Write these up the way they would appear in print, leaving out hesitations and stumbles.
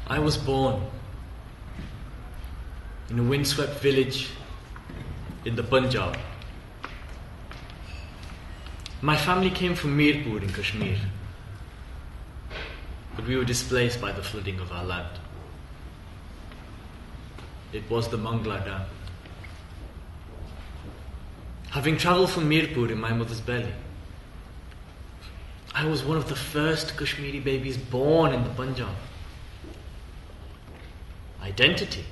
I was born in a windswept village in the Punjab. My family came from Mirpur in Kashmir, but we were displaced by the flooding of our land. It was the Mangla Dam. Having travelled from Mirpur in my mother's belly, I was one of the first Kashmiri babies born in the Punjab. Identity?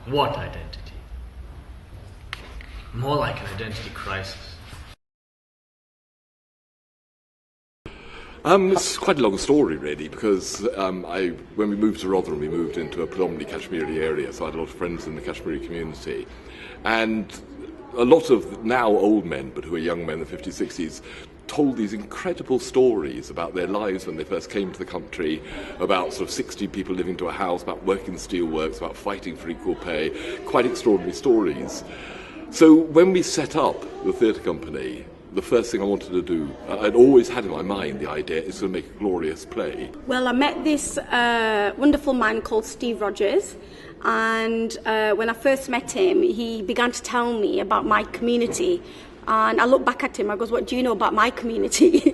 What identity? More like an identity crisis. It's quite a long story, really, because when we moved to Rotherham, we moved into a predominantly Kashmiri area, so I had a lot of friends in the Kashmiri community. And a lot of now old men, but who are young men in the 50s, 60s, told these incredible stories about their lives when they first came to the country, about sort of 60 people living to a house, about working steelworks, about fighting for equal pay, quite extraordinary stories. So when we set up the theatre company, the first thing I wanted to do, I'd always had in my mind the idea, is to make a glorious play. Well, I met this wonderful man called Steve Rogers, and when I first met him, he began to tell me about my community. And I looked back at him, I goes, what do you know about my community?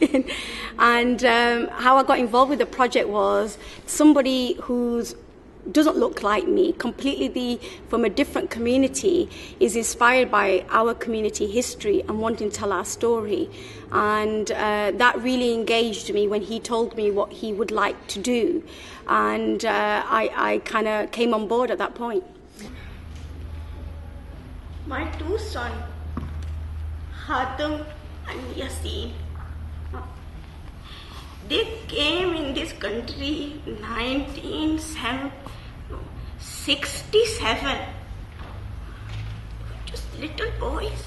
And how I got involved with the project was somebody who's doesn't look like me, completely from a different community, is inspired by our community history and wanting to tell our story. And that really engaged me when he told me what he would like to do. And I kind of came on board at that point. My two sons, Hatem and Yasin, they came in this country 1967. Just little boys.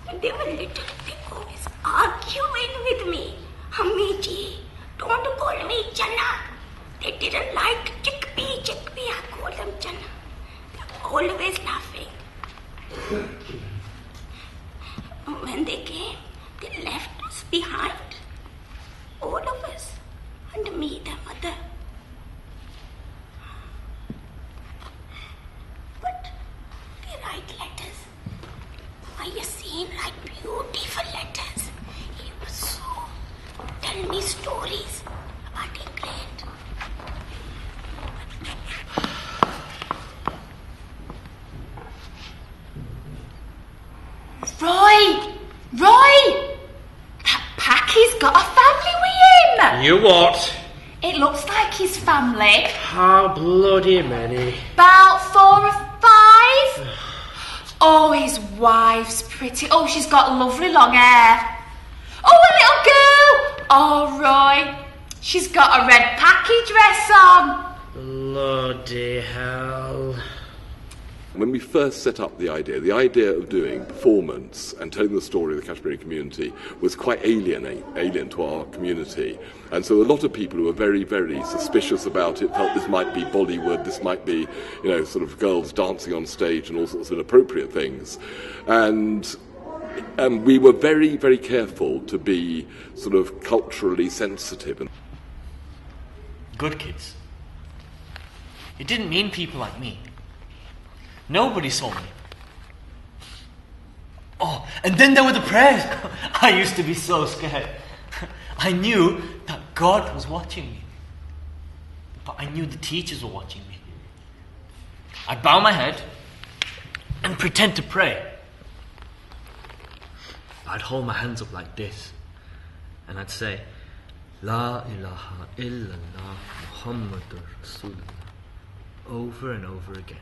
And they were little boys arguing with me. Hammi ji, don't call me Channa. They didn't like chickpea. I call them Channa. They're always laughing. When they came, they left us behind. All of us, and me, their mother. But they write letters. My Yasin write beautiful letters. He was so tell me stories about England. Roy! That Packy's got a family with him! You what? It looks like his family. How bloody many? About 4 or 5. Oh, his wife's pretty. Oh, she's got lovely long hair. Oh, a little girl! Oh, Roy, she's got a red Packy dress on. Bloody hell. When we first set up the idea of doing performance and telling the story of the Kashmiri community was quite alien to our community. And so a lot of people who were very, very suspicious about it felt this might be Bollywood, this might be, sort of girls dancing on stage and all sorts of inappropriate things. And we were very, very careful to be sort of culturally sensitive. Good kids. It didn't mean people like me. Nobody saw me. Oh, and then there were the prayers. I used to be so scared. I knew that God was watching me. But I knew the teachers were watching me. I'd bow my head and pretend to pray. I'd hold my hands up like this. And I'd say, La ilaha illallah Muhammadur Rasulullah. Over and over again.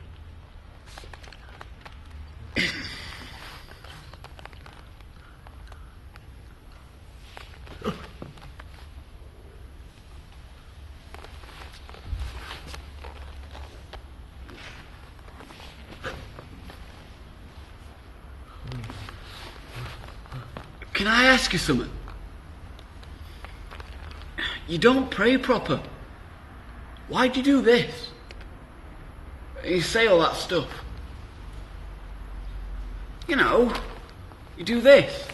Can I ask you something? You don't pray proper. Why'd you do this? You say all that stuff. You do this.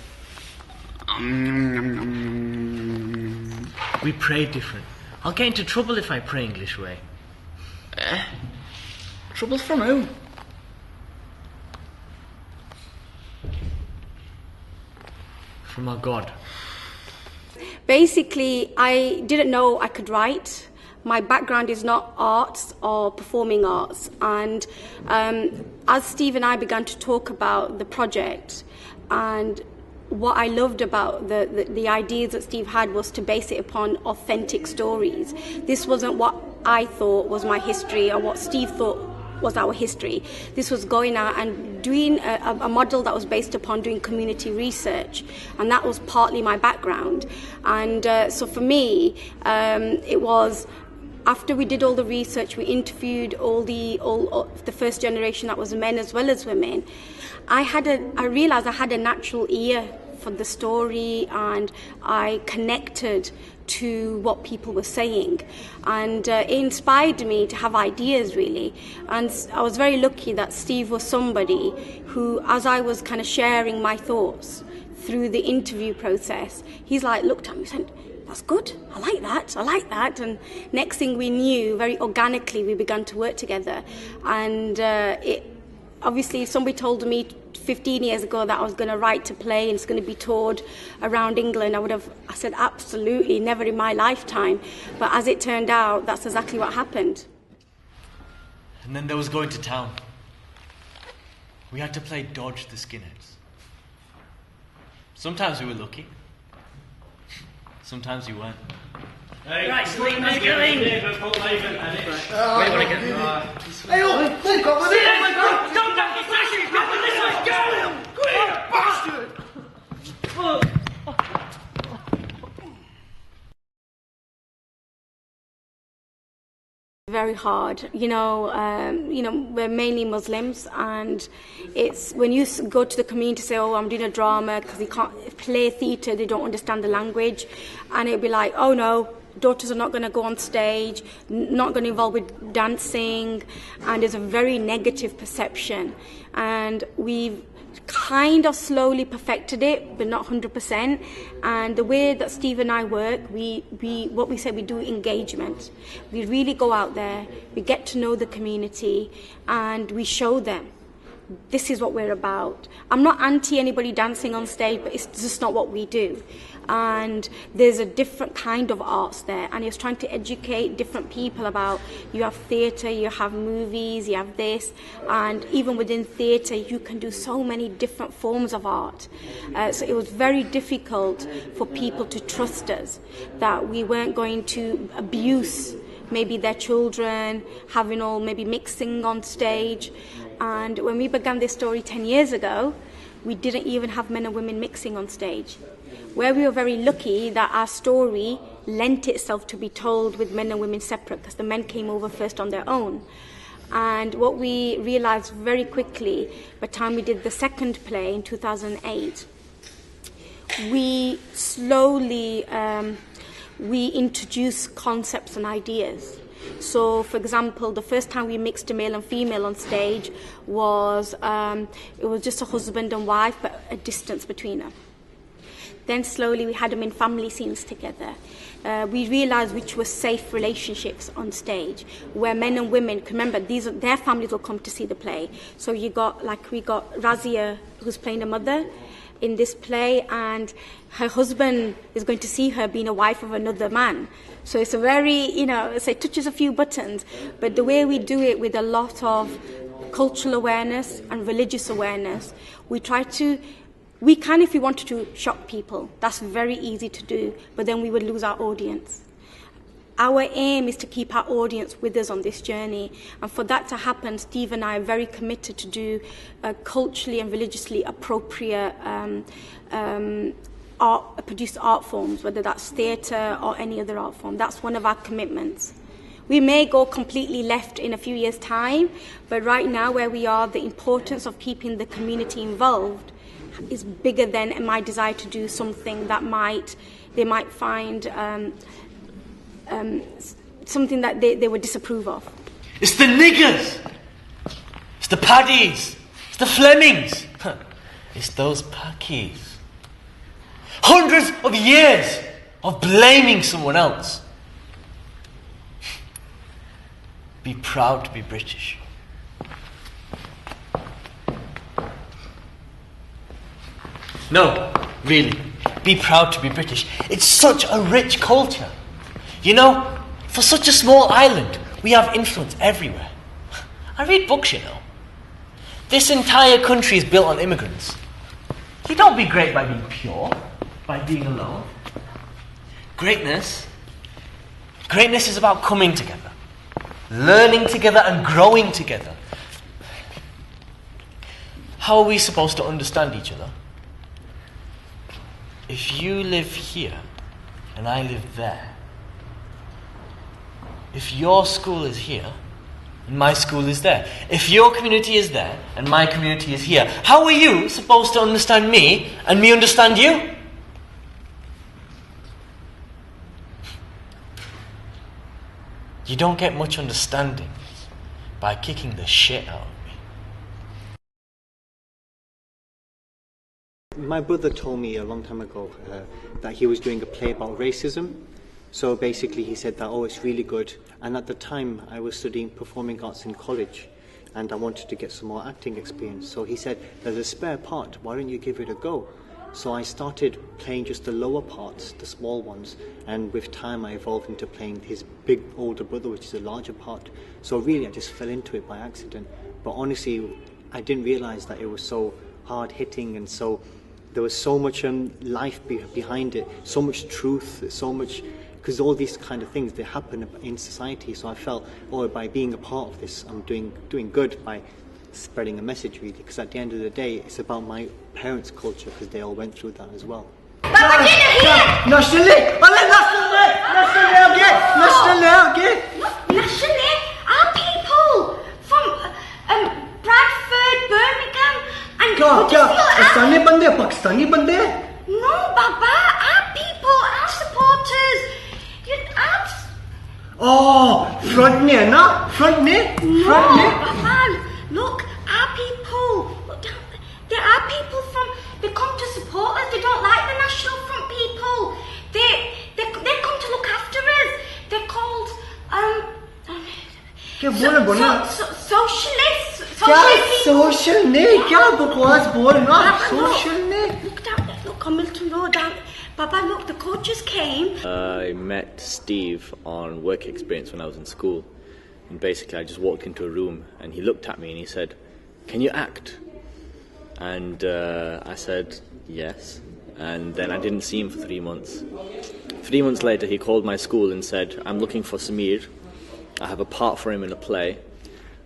We pray different. I'll get into trouble if I pray English way. Trouble from who? From our God. Basically, I didn't know I could write. My background is not arts or performing arts. And as Steve and I began to talk about the project, and what I loved about the ideas that Steve had was to base it upon authentic stories. This wasn't what I thought was my history or what Steve thought was our history. This was going out and doing a model that was based upon doing community research, and that was partly my background. And so for me, it was, after we did all the research, we interviewed all the first generation, that was men as well as women. I realized I had a natural ear for the story, and I connected to what people were saying, and it inspired me to have ideas, really. And I was very lucky that Steve was somebody who, as I was kind of sharing my thoughts through the interview process, he's like, looked at me and said, that's good, I like that. And next thing we knew, very organically, we began to work together. And obviously, if somebody told me 15 years ago that I was going to write a play and it's going to be toured around England, I said, absolutely, never in my lifetime. But as it turned out, that's exactly what happened. And then there was going to town. We had to play dodge the skinheads. Sometimes we were lucky. Sometimes we weren't. Hey, right, so where are you going? Where you want to go? Hey, oh, they've got the Don't get flashy! This way, go! bastard! Very hard, we're mainly Muslims, and it's when you go to the community, say, oh, I'm doing a drama, because they can't play theatre, they don't understand the language, and it'll be like, oh no, daughters are not going to go on stage, not going to involve with dancing, and there's a very negative perception. And we've kind of slowly perfected it, but not 100%. And the way that Steve and I work, we do engagement. We really go out there, we get to know the community, and we show them this is what we're about. I'm not anti anybody dancing on stage, but it's just not what we do. And there's a different kind of arts there, and it's trying to educate different people about, you have theatre, you have movies, you have this, and even within theatre you can do so many different forms of art. So it was very difficult for people to trust us, that we weren't going to abuse maybe their children, having all maybe mixing on stage. And when we began this story 10 years ago, we didn't even have men and women mixing on stage. Where we were very lucky that our story lent itself to be told with men and women separate, because the men came over first on their own. And what we realized very quickly, by the time we did the second play in 2008, we slowly we introduced concepts and ideas. So, for example, the first time we mixed a male and female on stage was, it was just a husband and wife, but a distance between them. Then slowly we had them in family scenes together. We realised which were safe relationships on stage, where men and women, remember, their families will come to see the play. So we got Razia, who's playing a mother in this play, and her husband is going to see her being a wife of another man. So it's a very, it touches a few buttons, but the way we do it with a lot of cultural awareness and religious awareness, we can, if we wanted to, shock people. That's very easy to do, but then we would lose our audience. Our aim is to keep our audience with us on this journey, and for that to happen, Steve and I are very committed to do culturally and religiously appropriate produce art forms, whether that's theatre or any other art form. That's one of our commitments. We may go completely left in a few years' time, but right now where we are, the importance of keeping the community involved is bigger than my desire to do something that they might find something that they would disapprove of. It's the niggers! It's the paddies! It's the Flemings! It's those packies. Hundreds of years of blaming someone else. Be proud to be British. No, really. Be proud to be British. It's such a rich culture. You know, for such a small island, we have influence everywhere. I read books, you know. This entire country is built on immigrants. You don't be great by being pure, by being alone. Greatness is about coming together, learning together and growing together. How are we supposed to understand each other? If you live here and I live there, if your school is here and my school is there, if your community is there and my community is here, how are you supposed to understand me and me understand you? You don't get much understanding by kicking the shit out of me. My brother told me a long time ago that he was doing a play about racism. So basically he said that, oh, it's really good. And at the time I was studying performing arts in college and I wanted to get some more acting experience. So he said, there's a spare part, why don't you give it a go? So I started playing just the lower parts, the small ones, and with time I evolved into playing his big older brother, which is a larger part. So really I just fell into it by accident. But honestly, I didn't realise that it was so hard-hitting and so there was so much life behind it, so much truth, so much, because all these kind of things, they happen in society. So I felt, oh, by being a part of this, I'm doing good by spreading a message, really, because at the end of the day, it's about my parents' culture, because they all went through that as well. Nationally, our people from Bradford, Birmingham, and Pakistani bande. No, Baba, our people, our supporters. Oh, front ne, na? Front ne? Front ne? Baba, look, our people. Look down. There are people they come to support us. They don't like the National Front people. They come to look after us. They're called socialists. Social ne? Kya bakwas bol na? Social ne? Look down there. Look on Milton Road down. Baba, look, the coaches came. I met Steve on work experience when I was in school. And basically I just walked into a room and he looked at me and he said, "Can you act?" And I said, "Yes." And then I didn't see him for 3 months. 3 months later he called my school and said, "I'm looking for Samir. I have a part for him in a play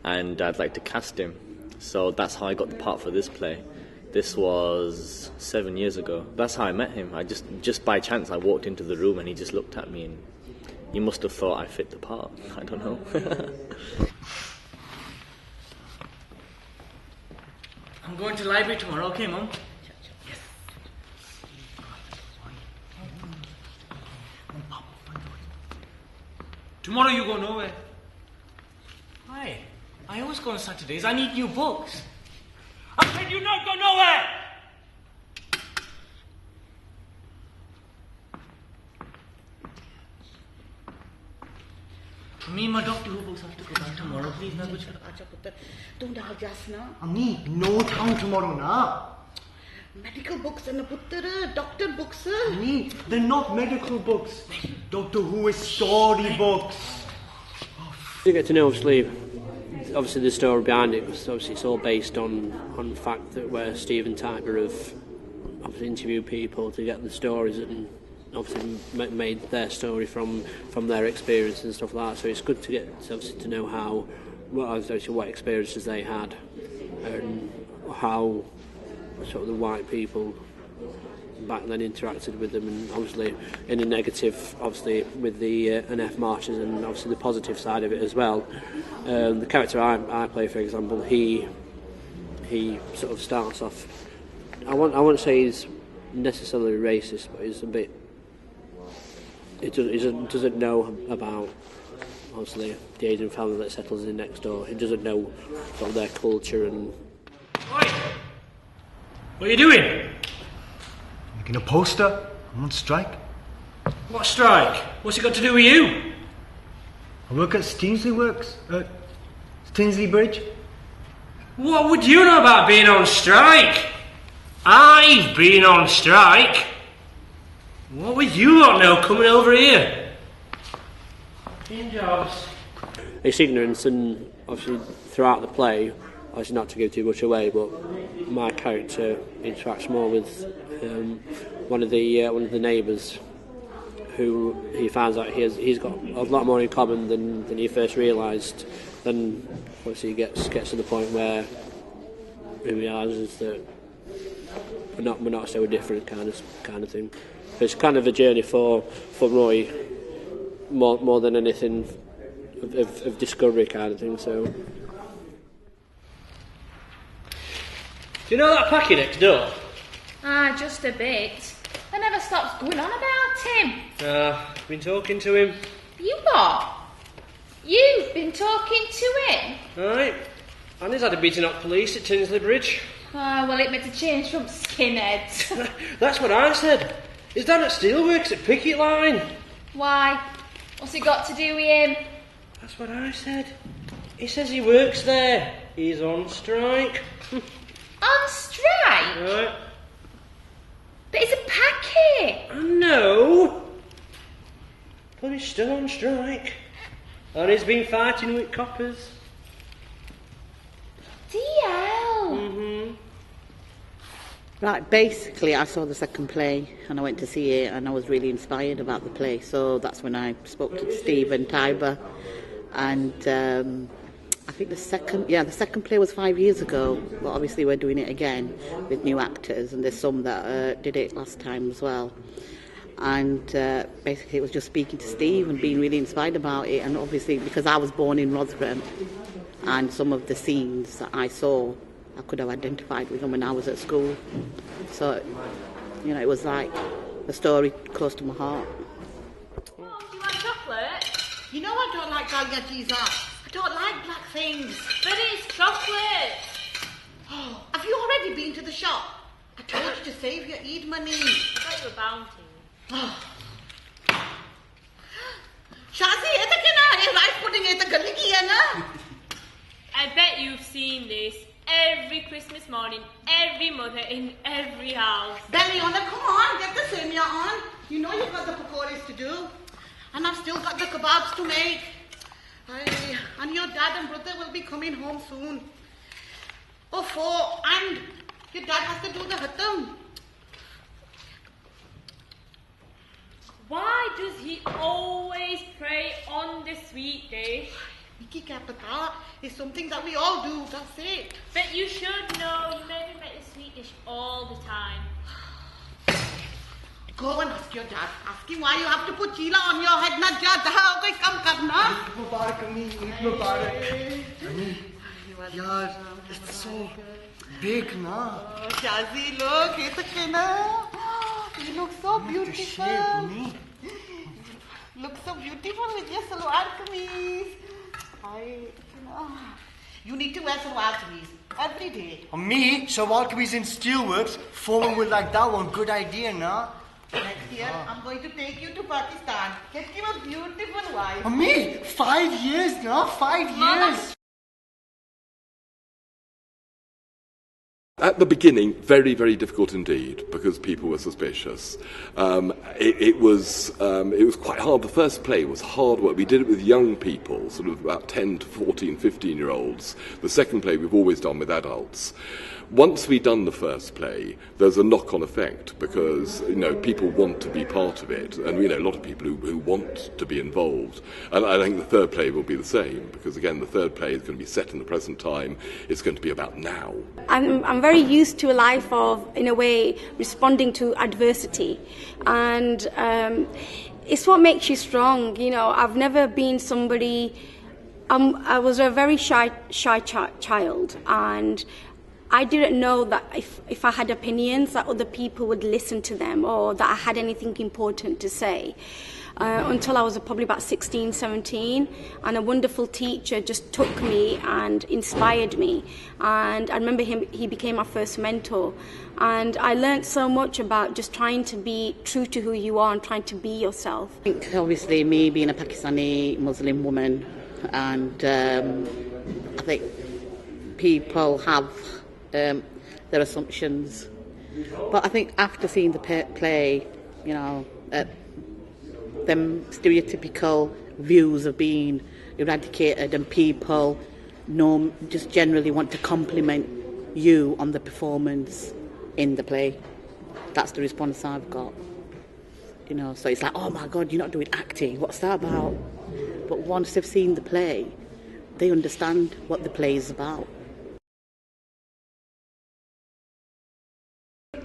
and I'd like to cast him." So that's how I got the part for this play. This was 7 years ago. That's how I met him. I just by chance I walked into the room and he just looked at me and he must have thought I fit the part. I don't know. I'm going to the library tomorrow, okay, Mum? Yes. Tomorrow you go nowhere. Why? I always go on Saturdays. I need new books. I said you not go nowhere! Me and my Doctor Who books have to go back tomorrow, please. Don't just now. Amni, no time tomorrow na. Medical books and doctor books. Amni, they're not medical books. Doctor Who is story books. You get to know, obviously the story behind it, because obviously it's all based on the fact that where Steve and Tiber have obviously interviewed people to get the stories and obviously made their story from their experience and stuff like that. So it's good to get obviously to know what experiences they had and how sort of the white people back then interacted with them, and obviously in a negative, obviously with the NF marches, and obviously the positive side of it as well. The character I play, for example, he sort of starts off. I won't say he's necessarily racist, but he's a bit. He doesn't know about obviously the Asian family that settles in next door. He doesn't know sort of their culture and. Oi! What are you doing? Making a poster. I'm on strike. What strike? What's it got to do with you? I work at Steensley Works, Steensley Bridge. What would you know about being on strike? I've been on strike. What would you lot know coming over here? In jobs. It's ignorance, and obviously throughout the play, obviously not to give too much away, but my character interacts more with one of the neighbours, who he finds out he's got a lot more in common than he first realised. Then obviously he gets to the point where he realises that we're not so different, kind of thing. So it's kind of a journey for Roy, more than anything of discovery, kind of thing. So. Do you know that packy next door? Ah, just a bit. I never stops going on about him. I've been talking to him. You what? You've been talking to him? Right. And he's had a beating up police at Tinsley Bridge. Oh, well, it made a change from skinheads. That's what I said. He's down at Steelworks at Picket Line. Why? What's it got to do with him? That's what I said. He says he works there. He's on strike. On strike? Right. But it's a packet. No. But he's still on strike. And he's been fighting with coppers. DL. Mm-hmm. Right, basically I saw the second play and I went to see it and I was really inspired about the play. So that's when I spoke to Steve and Tiber. And I think the second play was 5 years ago. But obviously we're doing it again with new actors, and there's some that did it last time as well. And basically it was just speaking to Steve and being really inspired about it. And obviously because I was born in Rotherham, and some of the scenes that I saw, I could have identified with them when I was at school. So, it was like a story close to my heart. Oh, do you like chocolate? You know I don't like Galgaji's I don't like black things. But it's chocolate. Oh, have you already been to the shop? I told you to save your Eid money. I thought you were bounty. Shazi, ये तो क्या ना? ये rice pudding ये तो गली की है ना? I bet you've seen this every Christmas morning, every mother in every house. Daniela, come on, get the semia on. You know you've got the pakoras to do. And I've still got the kebabs to make. And your dad and brother will be coming home soon. And your dad has to do the hatam. Why does he always pray on the sweet day? Nikki kya pata? It's something that we all do, that's it. But you should know, you maybe make a sweet dish all the time. Go and ask your dad. Ask him why you have to put chila on your head. Na jada, koi kam karna. Mubarak, Ami. Mubarak. Ami, yaar, it's so big, na. Oh, Shazi, look, ye tak na. You look so beautiful. Look so beautiful with your salwar kameez. You need to wear salwar kameez every day. Me, salwar kameez in Steelworks, formal with like that one. Good idea, na. Next year, I'm going to take you to Pakistan. Get you a beautiful wife. Me, 5 years, na. 5 years. At the beginning, very, very difficult indeed, because people were suspicious. It was quite hard. The first play was hard work. We did it with young people, sort of about 10 to 14, 15-year-olds. The second play we've always done with adults. Once we'd done the first play, there's a knock-on effect, because, people want to be part of it, and a lot of people who want to be involved. And I think the third play will be the same, because again, the third play is going to be set in the present time. It's going to be about now. I'm very used to a life of, in a way, responding to adversity, and it's what makes you strong. I've never been somebody. I was a very shy child, and I didn't know that if I had opinions that other people would listen to them, or that I had anything important to say. Until I was probably about 16, 17, and a wonderful teacher just took me and inspired me. And I remember he became my first mentor. And I learned so much about just trying to be true to who you are and trying to be yourself. I think obviously me being a Pakistani Muslim woman, and I think people have their assumptions. But I think after seeing the play, them stereotypical views of being eradicated, and people just generally want to compliment you on the performance in the play. That's the response I've got. So it's like, oh my God, you're not doing acting, what's that about? But once they've seen the play, they understand what the play is about.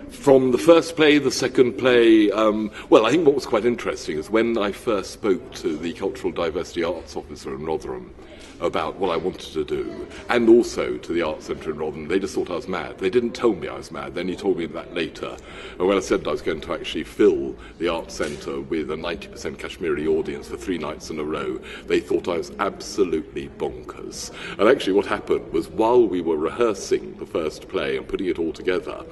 From the first play, the second play, I think what was quite interesting is when I first spoke to the Cultural Diversity Arts Officer in Rotherham about what I wanted to do, and also to the Arts Centre in Rotherham, they just thought I was mad. They didn't tell me I was mad, then he told me that later. And when I said I was going to actually fill the Arts Centre with a 90% Kashmiri audience for 3 nights in a row, they thought I was absolutely bonkers. And actually what happened was, while we were rehearsing the first play and putting it all together,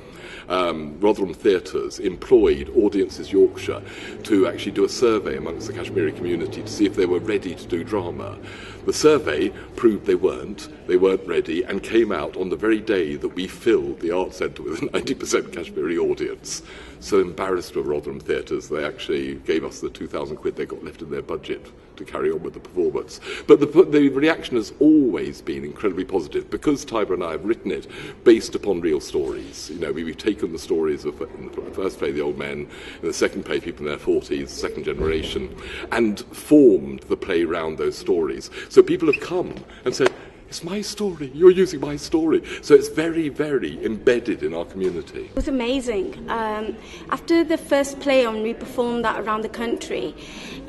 Rotherham Theatres employed Audiences Yorkshire to actually do a survey amongst the Kashmiri community to see if they were ready to do drama. The survey proved they weren't ready, and came out on the very day that we filled the Arts Centre with a 90% Kashmiri audience. So embarrassed were Rotherham Theatres, they actually gave us the 2,000 quid they got left in their budget to carry on with the performance. But the reaction has always been incredibly positive, because Tiber and I have written it based upon real stories. We've taken the stories of, in the first play, the old men, in the second play, people in their 40s, second generation, and formed the play around those stories. So people have come and said, it's my story, you're using my story. So it's very, very embedded in our community. It was amazing. After the first play, and we performed that around the country,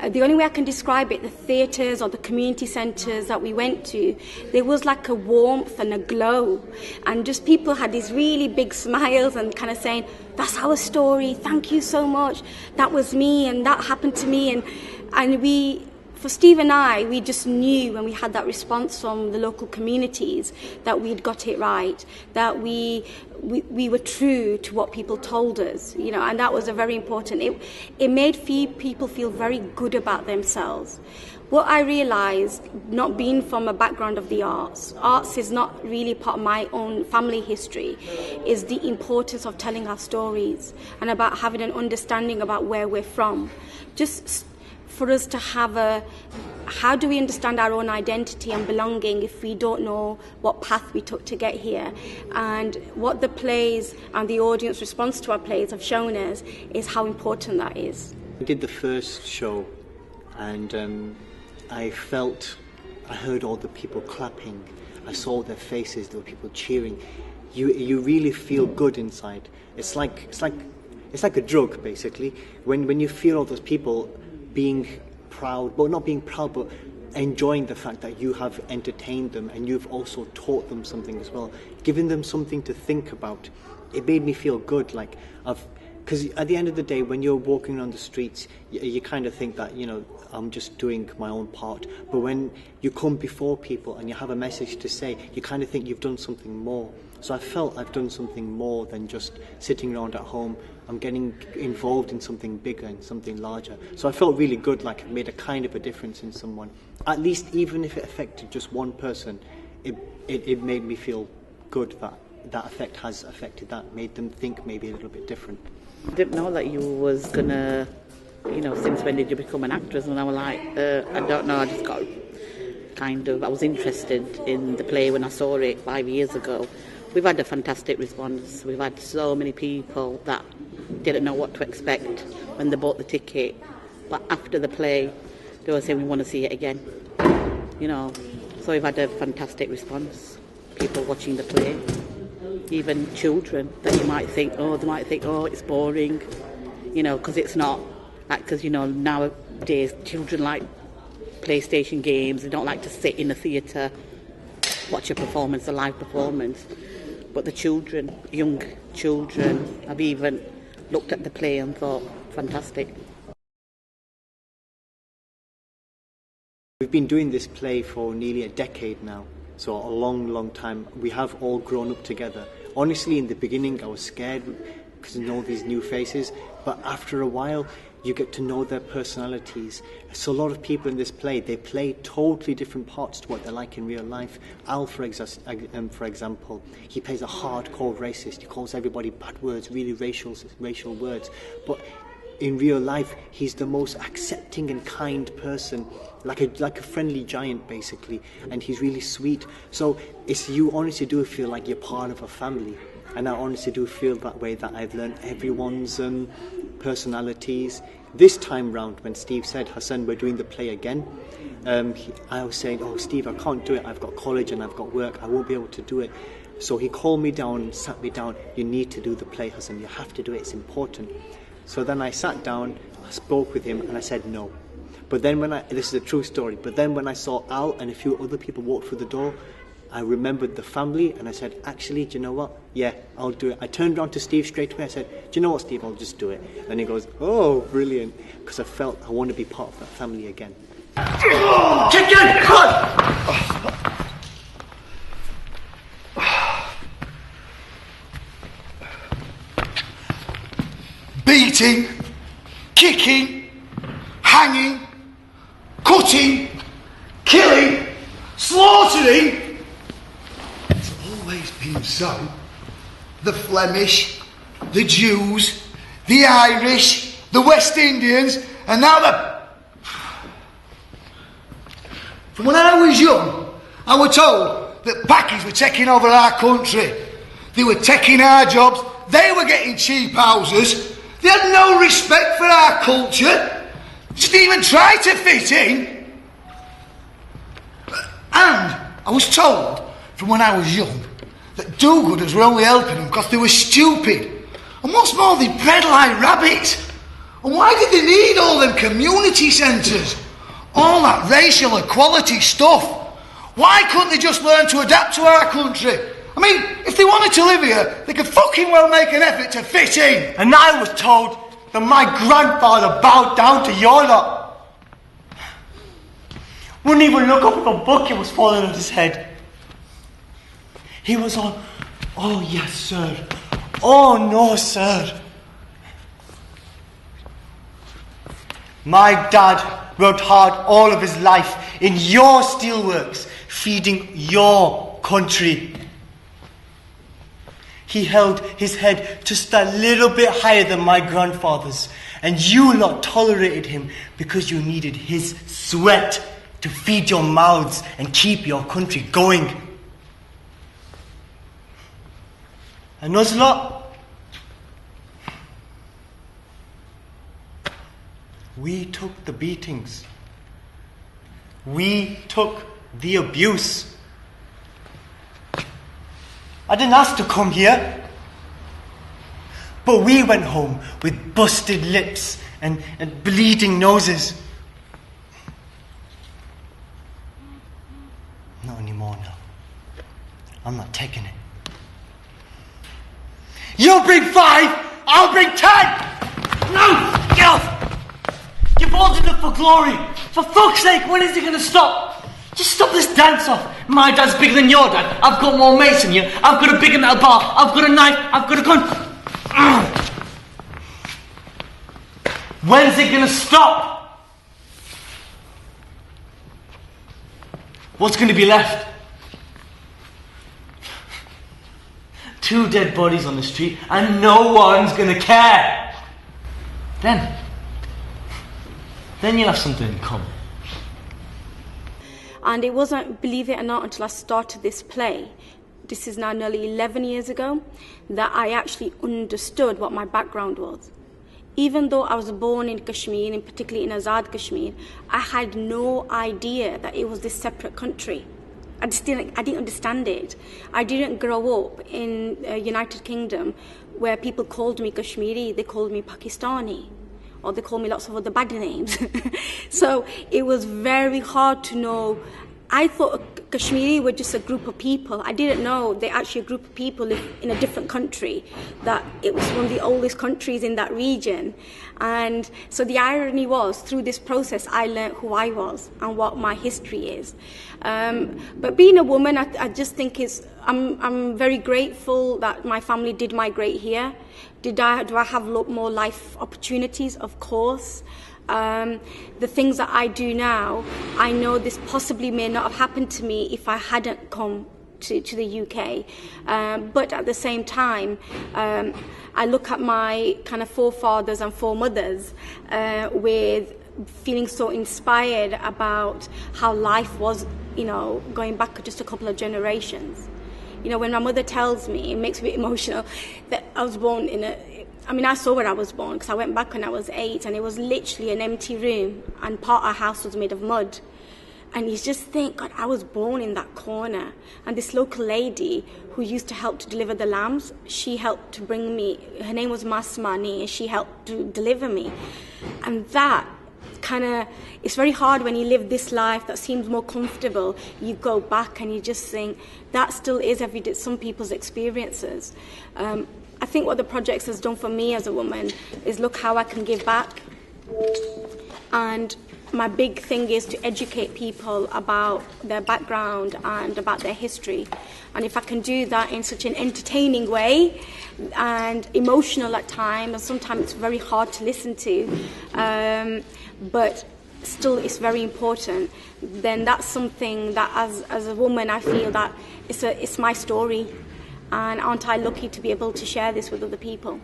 the only way I can describe it, the theatres or the community centres that we went to, there was like a warmth and a glow. And just people had these really big smiles and kind of saying, that's our story, thank you so much. That was me, and that happened to me. And for Steve and I, we just knew when we had that response from the local communities that we'd got it right, that we were true to what people told us, and that was a very important. It made people feel very good about themselves. What I realised, not being from a background of the arts is not really part of my own family history, is the importance of telling our stories and about having an understanding about where we're from. Just for us to have how do we understand our own identity and belonging if we don't know what path we took to get here? And what the plays and the audience response to our plays have shown us is how important that is. I did the first show, and I heard all the people clapping, I saw their faces, there were people cheering. You really feel good inside. It's like a drug, basically. When you feel all those people being proud, well, not being proud, but enjoying the fact that you have entertained them and you've also taught them something as well, giving them something to think about. It made me feel good, because at the end of the day, when you're walking on the streets, you kind of think that, I'm just doing my own part. But when you come before people and you have a message to say, you kind of think you've done something more. So I felt I've done something more than just sitting around at home. I'm getting involved in something bigger and something larger. So I felt really good, like it made a kind of a difference in someone. At least even if it affected just one person, it made me feel good that effect has affected that, made them think maybe a little bit different. I didn't know that you was gonna, since when did you become an actress? And I was like, I don't know, I just got I was interested in the play when I saw it 5 years ago. We've had a fantastic response. We've had so many people that didn't know what to expect when they bought the ticket. But after the play, they were saying, we want to see it again. So we've had a fantastic response. People watching the play. Even children that you might think, it's boring. Because it's not. Because, nowadays children like PlayStation games. They don't like to sit in a theatre, watch a performance, a live performance. But the children, young children, have even looked at the play and thought, fantastic. We've been doing this play for nearly a decade now, so a long time. We have all grown up together. Honestly, in the beginning I was scared because of all these new faces, but after a while you get to know their personalities. So a lot of people in this play, they play totally different parts to what they're like in real life. Al, for example, he plays a hardcore racist. He calls everybody bad words, really racial words. But in real life, he's the most accepting and kind person, like a friendly giant, basically. And he's really sweet. So you honestly do feel like you're part of a family. And I honestly do feel that way, that I've learned everyone's personalities. This time round, when Steve said, Hassan, we're doing the play again, I was saying, oh, Steve, I can't do it. I've got college and I've got work. I won't be able to do it. So he called me down and sat me down. You need to do the play, Hassan. You have to do it. It's important. So then I sat down, I spoke with him, and I said no. But then this is a true story, but then when I saw Al and a few other people walk through the door, I remembered the family, and I said, actually, do you know what? Yeah, I'll do it. I turned around to Steve straight away. I said, do you know what, Steve? I'll just do it. And he goes, oh, brilliant. Because I felt I want to be part of that family again. Chicken! Beating, kicking, hanging, cutting, killing, slaughtering. It's always been so. The Flemish, the Jews, the Irish, the West Indians, and now the... From when I was young, I was told that Pakis were taking over our country. They were taking our jobs, they were getting cheap houses. They had no respect for our culture. Just didn't even try to fit in. And I was told from when I was young that do-gooders were only helping them because they were stupid. And what's more, they bred like rabbits. And why did they need all them community centres? All that racial equality stuff. Why couldn't they just learn to adapt to our country? I mean, if they wanted to live here, they could fucking well make an effort to fit in. And I was told that my grandfather bowed down to your lot. Wouldn't even look up if a bucket was falling on his head. He was on, oh yes, sir. Oh no, sir. My dad worked hard all of his life in your steelworks, feeding your country. He held his head just a little bit higher than my grandfather's, and you lot tolerated him because you needed his sweat to feed your mouths and keep your country going. And us lot, we took the beatings. We took the abuse. I didn't ask to come here. But we went home with busted lips and bleeding noses. Not anymore now. I'm not taking it. You bring 5, I'll bring 10! No! Get off! You've all done it for glory. For fuck's sake, when is it going to stop? Just stop this dance off. My dad's bigger than your dad. I've got more mates than you. I've got a bigger metal bar. I've got a knife. I've got a gun. When's it going to stop? What's going to be left? 2 dead bodies on the street and no one's going to care. Then you'll have something in common. And it wasn't, believe it or not, until I started this play, this is now nearly 11 years ago, that I actually understood what my background was. Even though I was born in Kashmir, and particularly in Azad Kashmir, I had no idea that it was this separate country. I didn't understand it. I didn't grow up in United Kingdom where people called me Kashmiri, they called me Pakistani, or they called me lots of other bad names. So it was very hard to know. I thought Kashmiri were just a group of people. I didn't know they're actually a group of people live in a different country, that it was one of the oldest countries in that region. And so the irony was, through this process, I learned who I was and what my history is. But being a woman, I just think I'm very grateful that my family did migrate here. Do I have a lot more life opportunities? Of course. The things that I do now, I know this possibly may not have happened to me if I hadn't come to the UK. But at the same time, I look at my kind of forefathers and foremothers with feeling so inspired about how life was, going back just a couple of generations. When my mother tells me, it makes me emotional, that I was born I saw where I was born because I went back when I was 8 and it was literally an empty room and part of our house was made of mud. And you just think, God, I was born in that corner. And this local lady who used to help to deliver the lambs, she helped to bring me, her name was Masmani, and she helped to deliver me. And that it's very hard when you live this life that seems more comfortable. You go back and you just think, that still is some people's experiences. I think what the project has done for me as a woman is look how I can give back. And my big thing is to educate people about their background and about their history. And if I can do that in such an entertaining way and emotional at times, and sometimes it's very hard to listen to, but still it's very important, then that's something that as a woman I feel that it's my story. And aren't I lucky to be able to share this with other people?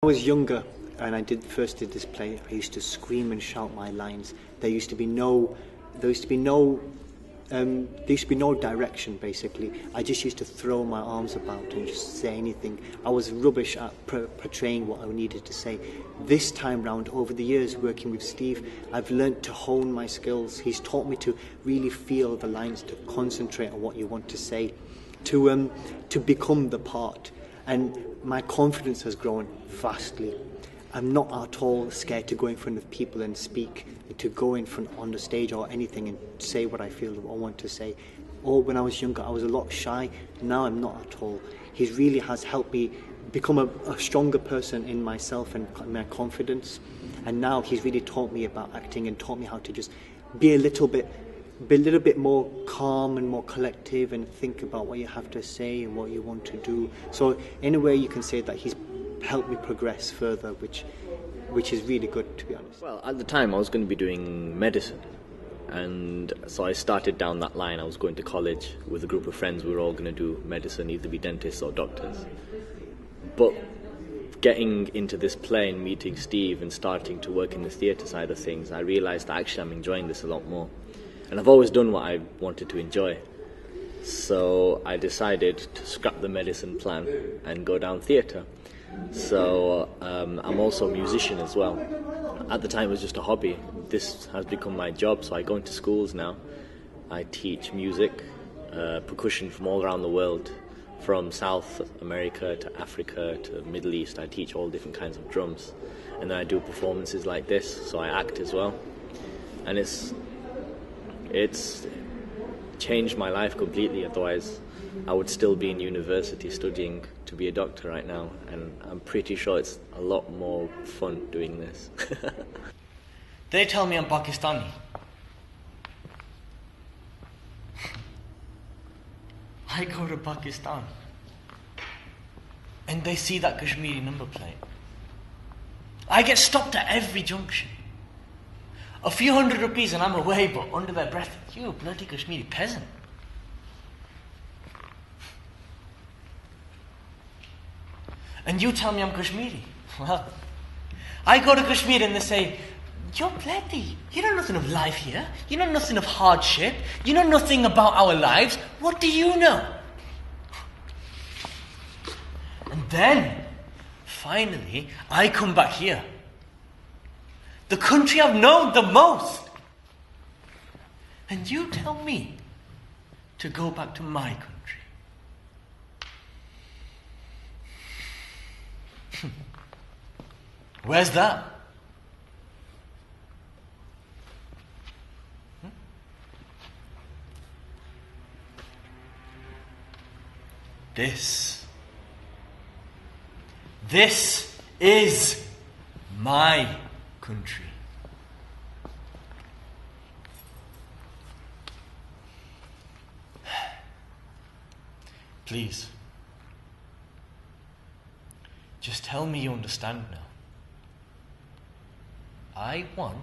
I was younger and I first did this play. I used to scream and shout my lines. There used to be no direction, basically. I just used to throw my arms about and just say anything. I was rubbish at portraying what I needed to say. This time round, over the years working with Steve, I've learnt to hone my skills. He's taught me to really feel the lines, to concentrate on what you want to say, to become the part. And my confidence has grown vastly. I'm not at all scared to go in front of people and speak, to go in front on the stage or anything and say what I feel or want to say. Or when I was younger, I was a lot shy. Now I'm not at all. He really has helped me become a stronger person in myself and my confidence. And now he's really taught me about acting and taught me how to just be a little bit more calm and more collective and think about what you have to say and what you want to do. So in a way you can say that he's helped me progress further, which is really good, to be honest. Well, at the time I was going to be doing medicine, and so I started down that line. I was going to college with a group of friends. We were all going to do medicine, either be dentists or doctors. But getting into this play and meeting Steve and starting to work in the theatre side of things, I realised that actually I'm enjoying this a lot more. And I've always done what I wanted to enjoy. So I decided to scrap the medicine plan and go down theatre. So I'm also a musician as well. At the time it was just a hobby. This has become my job, so I go into schools now. I teach music, percussion from all around the world, from South America to Africa to Middle East. I teach all different kinds of drums. And then I do performances like this, so I act as well. And it's changed my life completely. Otherwise I would still be in university studying to be a doctor right now, and I'm pretty sure it's a lot more fun doing this. They tell me I'm Pakistani. I go to Pakistan and they see that Kashmiri number plate. I get stopped at every junction. A few ₹100 and I'm away, but under their breath, you bloody Kashmiri peasant. And you tell me I'm Kashmiri. Well, I go to Kashmir and they say, you're bloody, you know nothing of life here. You know nothing of hardship. You know nothing about our lives. What do you know? And then, finally, I come back here. The country I've known the most. And you tell me to go back to my country. Where's that? This is my country. Please, just tell me you understand now. I want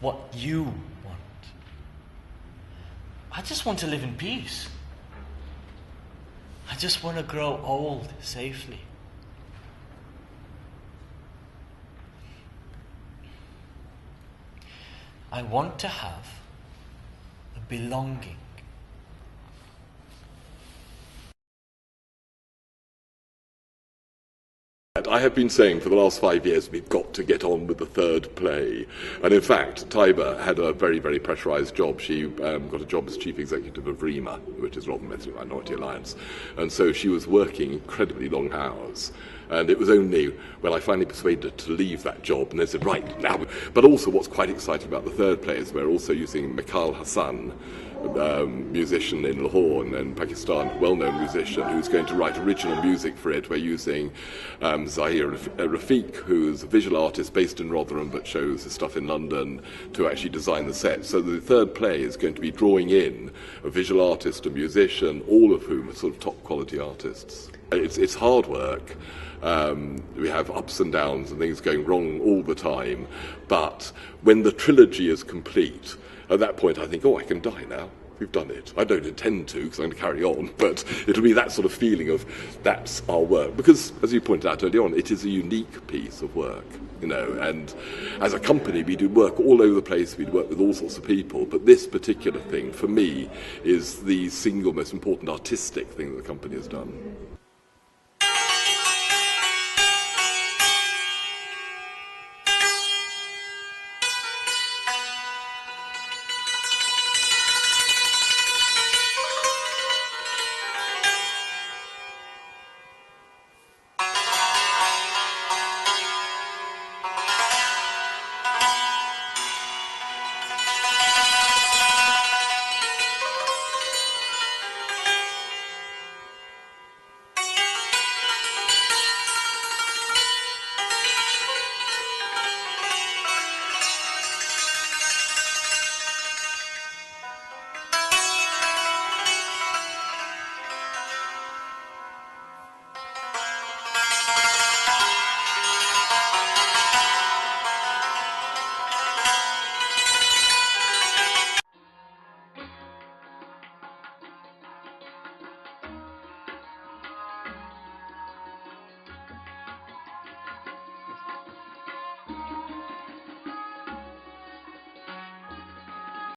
what you want. I just want to live in peace. I just want to grow old safely. I want to have a belonging. I have been saying for the last 5 years we've got to get on with the third play. And in fact, Taiba had a very, very pressurised job. She got a job as chief executive of REMA, which is Rotherham Minority Alliance. And so she was working incredibly long hours. And it was only when I finally persuaded her to leave that job, and they said, right, now. But also what's quite exciting about the third play is we're also using Mikhail Hassan, musician in Lahore and Pakistan, well-known musician, who's going to write original music for it. We're using Zahir Rafiq, who's a visual artist based in Rotherham but shows his stuff in London, to actually design the set. So the third play is going to be drawing in a visual artist, a musician, all of whom are sort of top-quality artists. It's hard work. We have ups and downs and things going wrong all the time, but when the trilogy is complete, at that point I think, oh, I can die now. We've done it. I don't intend to, because I'm going to carry on, but it'll be that sort of feeling of that's our work. Because, as you pointed out earlier on, it is a unique piece of work, you know, and as a company we do work all over the place, we work with all sorts of people, but this particular thing, for me, is the single most important artistic thing that the company has done.